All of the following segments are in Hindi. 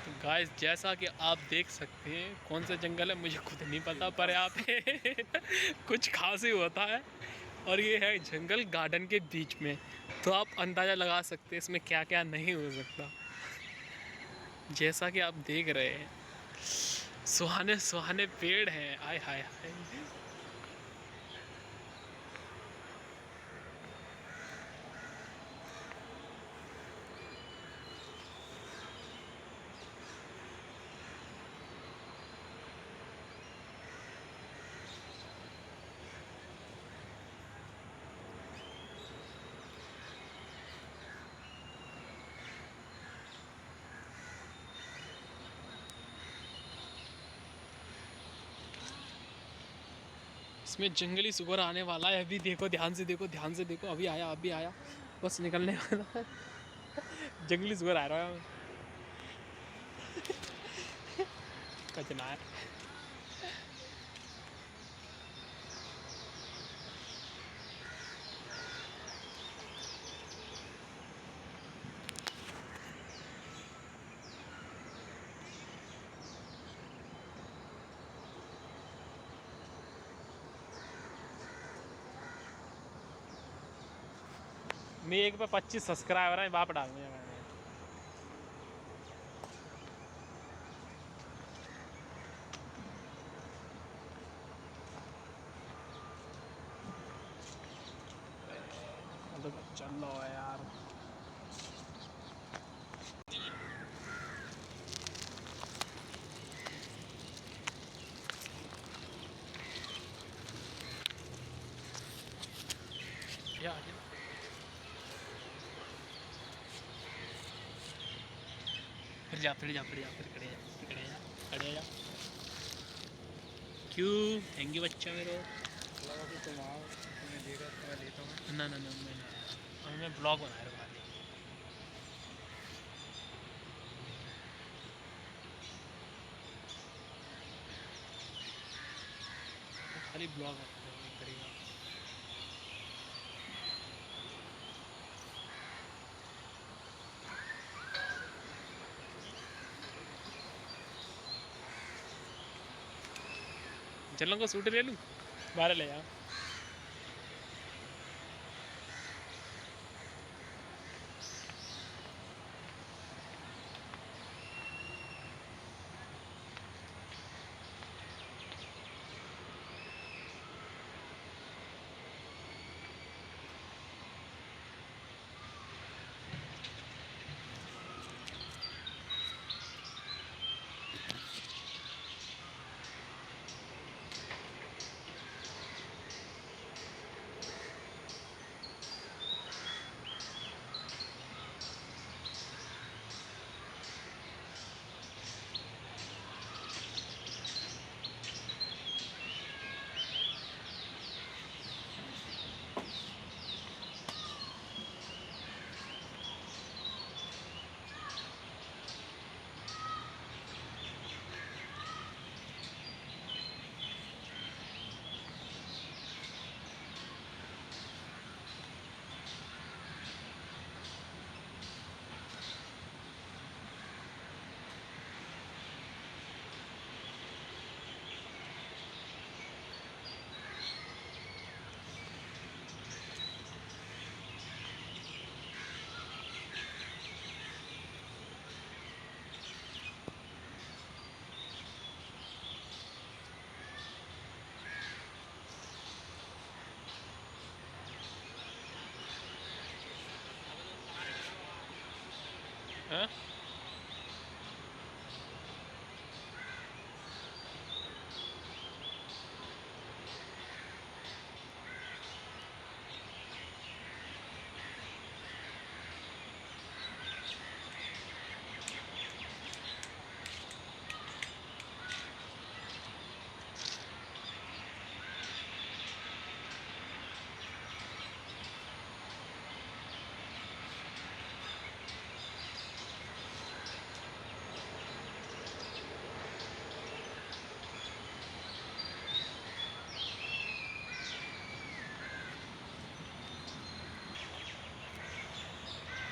तो गाइस जैसा कि आप देख सकते हैं कौन सा जंगल है मुझे खुद नहीं पता, पर यहाँ पे कुछ खास ही होता है। और ये है जंगल गार्डन के बीच में, तो आप अंदाज़ा लगा सकते हैं इसमें क्या क्या नहीं हो सकता। जैसा कि आप देख रहे हैं सुहाने सुहाने पेड़ हैं, आय हाय हाय। इसमें जंगली सुअर आने वाला है, अभी देखो, ध्यान से देखो, ध्यान से देखो, अभी आया, अभी आया, बस निकलने वाला है। जंगली सुअर आ रहा है। कचना है। मैं एक पे 25 सब्सक्राइबर है, बाप डाल दिया मैंने। तो चल लो यार। या फिर जा, फिर जा, फिर जा, फिर खड़े जा, फिर खड़े जा, खड़े जा। क्यों? थैंक यू बच्चा मेरे। लगा कि तुम आओ, तुम्हें देखा तो मैं लेता हूँ। ना ना ना, मैं ब्लॉग बना रहा हूँ खाली ब्लॉग करेगा। चलो को सूट ले लूँ, बाहर ले जा। हाँ?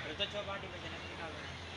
अरे तो चौपाटी पे जाना निकालो।